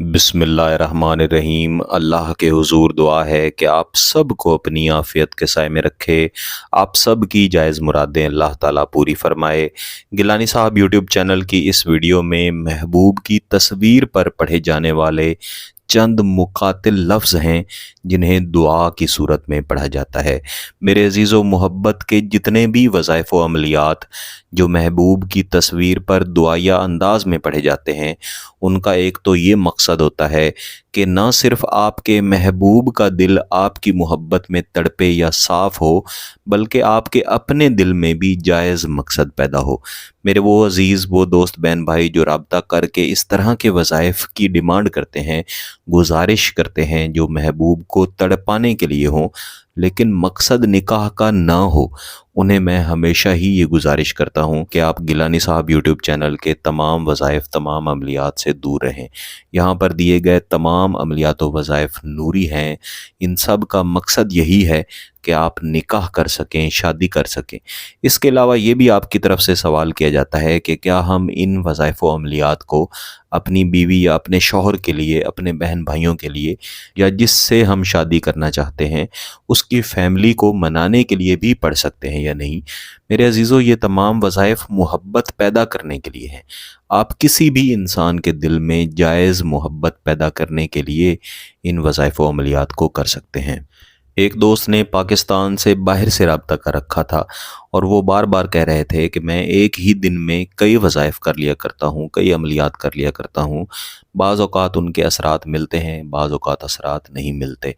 बिस्मिल्लाहिर्रहमानिर्रहीम। अल्लाह के हुजूर दुआ है कि आप सब को अपनी आफ़ियत के साए में रखे। आप सब की जायज़ मुरादें अल्लाह ताला पूरी फ़रमाए। गिलानी साहब यूट्यूब चैनल की इस वीडियो में महबूब की तस्वीर पर पढ़े जाने वाले चंद मुकातिल लफ्ज़ हैं जिन्हें दुआ की सूरत में पढ़ा जाता है। मेरे अज़ीज़ो, मोहब्बत के जितने भी वज़ाइफ़ व अमलियात जो महबूब की तस्वीर पर दुआया अंदाज में पढ़े जाते हैं, उनका एक तो ये मकसद होता है कि ना सिर्फ़ आपके महबूब का दिल आपकी मोहब्बत में तड़पे या साफ़ हो, बल्कि आपके अपने दिल में भी जायज़ मकसद पैदा हो। मेरे वो अज़ीज़, वो दोस्त, बहन, भाई जो राब्ता करके इस तरह के वज़ाइफ़ की डिमांड करते हैं, गुजारिश करते हैं, जो महबूब को तड़पाने के लिए हों लेकिन मकसद निकाह का ना हो, उन्हें मैं हमेशा ही ये गुजारिश करता हूँ कि आप गिलानी साहब यूट्यूब चैनल के तमाम वज़ाइफ़, तमाम अमलियात से दूर रहें। यहाँ पर दिए गए तमाम अमलियात व वज़ाइफ़ नूरी हैं। इन सब का मकसद यही है कि आप निकाह कर सकें, शादी कर सकें। इसके अलावा ये भी आपकी तरफ से सवाल किया जाता है कि क्या हम इन वज़ाइफ़ व अमलियात को अपनी बीवी या अपने शौहर के लिए, अपने बहन भाइयों के लिए, या जिससे हम शादी करना चाहते हैं उसकी फ़ैमिली को मनाने के लिए भी पढ़ सकते हैं या नहीं। मेरे अज़ीज़ों, ये तमाम वज़ाइफ़ मोहब्बत पैदा करने के लिए हैं। आप किसी भी इंसान के दिल में जायज़ मोहब्बत पैदा करने के लिए इन वज़ाइफ़ व अमलियात को कर सकते हैं। एक दोस्त ने पाकिस्तान से बाहर से रब्ता कर रखा था और वो बार बार कह रहे थे कि मैं एक ही दिन में कई वज़ाइफ़ कर लिया करता हूँ, कई अमलियात कर लिया करता हूँ। बाज़ औक़ात उनके असरात मिलते हैं, बाज़ औक़ात असरात नहीं मिलते।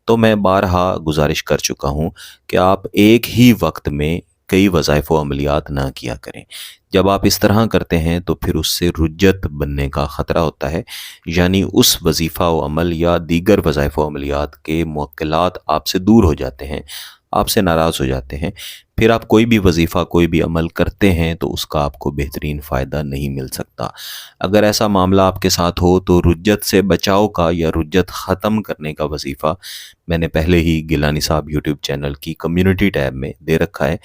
तो मैं बारहा गुजारिश कर चुका हूँ कि आप एक ही वक्त में कई वज़ाइफ़ व अमलियात ना किया करें। जब आप इस तरह करते हैं तो फिर उससे रुज्जत बनने का ख़तरा होता है, यानी उस वजीफ़ा व अमल या दीगर वज़ाइफ़ व अमलियात के मुवक्किलात आपसे दूर हो जाते हैं, आपसे नाराज़ हो जाते हैं। फिर आप कोई भी वजीफ़ा, कोई भी अमल करते हैं तो उसका आपको बेहतरीन फ़ायदा नहीं मिल सकता। अगर ऐसा मामला आपके साथ हो तो रुज्जत से बचाव का या रुज्जत ख़त्म करने का वजीफ़ा मैंने पहले ही गिलानी साहब यूट्यूब चैनल की कम्युनिटी टैब में दे रखा है,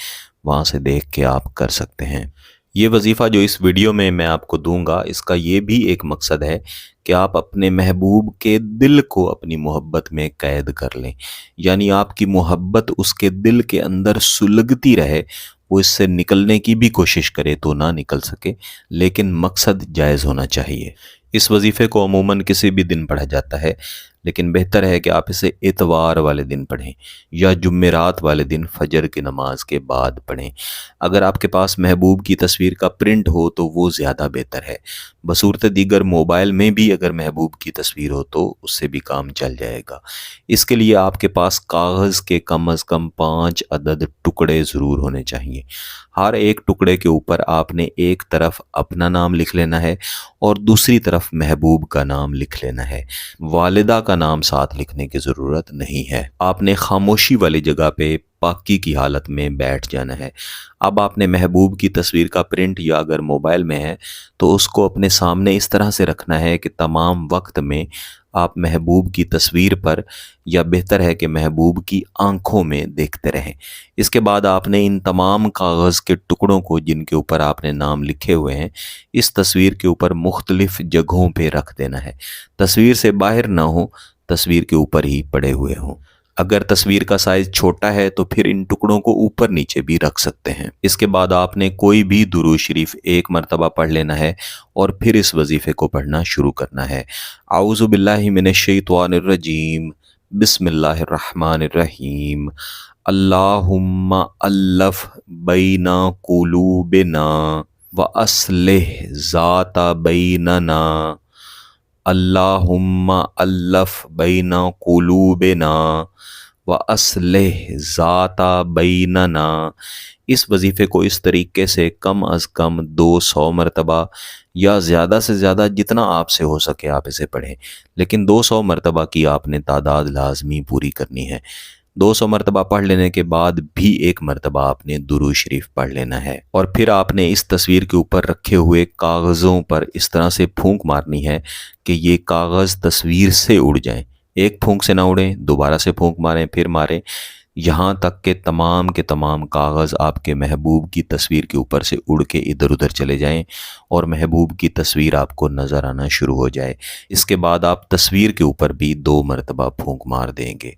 वहाँ से देख के आप कर सकते हैं। ये वजीफ़ा जो इस वीडियो में मैं आपको दूंगा, इसका ये भी एक मकसद है कि आप अपने महबूब के दिल को अपनी मोहब्बत में कैद कर लें, यानी आपकी मोहब्बत उसके दिल के अंदर सुलगती रहे। वो इससे निकलने की भी कोशिश करे तो ना निकल सके, लेकिन मकसद जायज़ होना चाहिए। इस वजीफ़े को अमूमन किसी भी दिन पढ़ा जाता है, लेकिन बेहतर है कि आप इसे इतवार वाले दिन पढ़ें या जुम्मेरात वाले दिन फजर की नमाज के बाद पढ़ें। अगर आपके पास महबूब की तस्वीर का प्रिंट हो तो वो ज़्यादा बेहतर है। बसूरत दीगर मोबाइल में भी अगर महबूब की तस्वीर हो तो उससे भी काम चल जाएगा। इसके लिए आपके पास कागज़ के कम अज़ कम 5 अदद टुकड़े ज़रूर होने चाहिए। हर एक टुकड़े के ऊपर आपने एक तरफ अपना नाम लिख लेना है और दूसरी तरफ महबूब का नाम लिख लेना है। वालिदा का नाम साथ लिखने की ज़रूरत नहीं है। आपने खामोशी वाली जगह पे पाकी की हालत में बैठ जाना है। अब आपने महबूब की तस्वीर का प्रिंट या अगर मोबाइल में है तो उसको अपने सामने इस तरह से रखना है कि तमाम वक्त में आप महबूब की तस्वीर पर, या बेहतर है कि महबूब की आंखों में देखते रहें। इसके बाद आपने इन तमाम कागज़ के टुकड़ों को जिनके ऊपर आपने नाम लिखे हुए हैं, इस तस्वीर के ऊपर मुख्तलिफ जगहों पे रख देना है। तस्वीर से बाहर ना हो, तस्वीर के ऊपर ही पड़े हुए हों। अगर तस्वीर का साइज़ छोटा है तो फिर इन टुकड़ों को ऊपर नीचे भी रख सकते हैं। इसके बाद आपने कोई भी दुरूद शरीफ एक मरतबा पढ़ लेना है और फिर इस वजीफ़े को पढ़ना शुरू करना है। आऊज़ु बिल्लाहि मिनश शैतानिर रजीम, बिस्मिल्लाहिर्रहमानिर्रहीम। अल्लाहुम्मा अल्लफ़ बैना कुलूबिना व अस्लिह ज़ाता बैनना। अल्लाहुम्मा अल्लफ़ बैना कुलूबिना व अस्लिह ज़ाता बैनना। इस वजीफ़े को इस तरीके से कम अज़ कम 200 मरतबा या ज़्यादा से ज़्यादा जितना आपसे हो सके आप इसे पढ़ें, लेकिन 200 मरतबा की आपने तादाद लाजमी पूरी करनी है। 200 मरतबा पढ़ लेने के बाद भी एक मरतबा आपने दुरूद शरीफ पढ़ लेना है और फिर आपने इस तस्वीर के ऊपर रखे हुए कागज़ों पर इस तरह से फूंक मारनी है कि ये कागज़ तस्वीर से उड़ जाएं। एक फूंक से ना उड़ें, दोबारा से फूंक मारें, फिर मारें। یہاں تک کہ تمام کے تمام کاغذ آپ کے محبوب کی تصویر کے اوپر سے اڑ کے ادھر ادھر چلے جائیں اور محبوب کی تصویر آپ کو نظر آنا شروع ہو جائے۔ اس کے بعد آپ تصویر کے اوپر بھی 2 مرتبہ پھونک مار دیں گے۔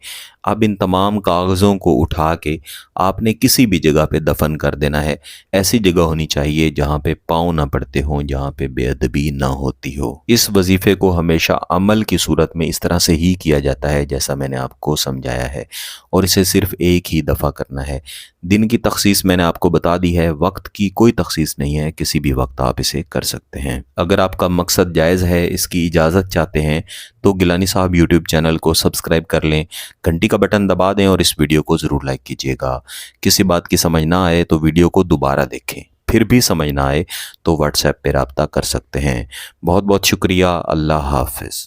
اب ان تمام کاغذوں کو اٹھا کے آپ نے کسی بھی جگہ پہ دفن کر دینا ہے۔ ایسی جگہ ہونی چاہیے جہاں پہ پاؤں نہ پڑتے ہوں، جہاں پہ بے ادبی نہ ہوتی ہو۔ اس وظیفے کو ہمیشہ عمل کی صورت میں اس طرح سے ہی کیا جاتا ہے جیسا میں نے آپ کو سمجھایا ہے، اور اسے صرف ایک ہی دفعہ کرنا ہے۔ دن کی تخصیص میں نے آپ کو بتا دی ہے، وقت کی کوئی تخصیص نہیں ہے، کسی بھی وقت آپ اسے کر سکتے ہیں۔ اگر آپ کا مقصد جائز ہے، اس کی اجازت چاہتے ہیں، تو گیلانی صاحب یوٹیوب چینل کو سبسکرائب کر لیں، گھنٹی کا بٹن دبا دیں اور اس ویڈیو کو ضرور لائک کیجیے گا۔ کسی بات کی سمجھ نہ آئے تو ویڈیو کو دوبارہ دیکھیں، پھر بھی سمجھ نہ آئے تو واٹس ایپ پہ رابطہ کر سکتے ہیں۔ بہت بہت شکریہ۔ اللہ حافظ۔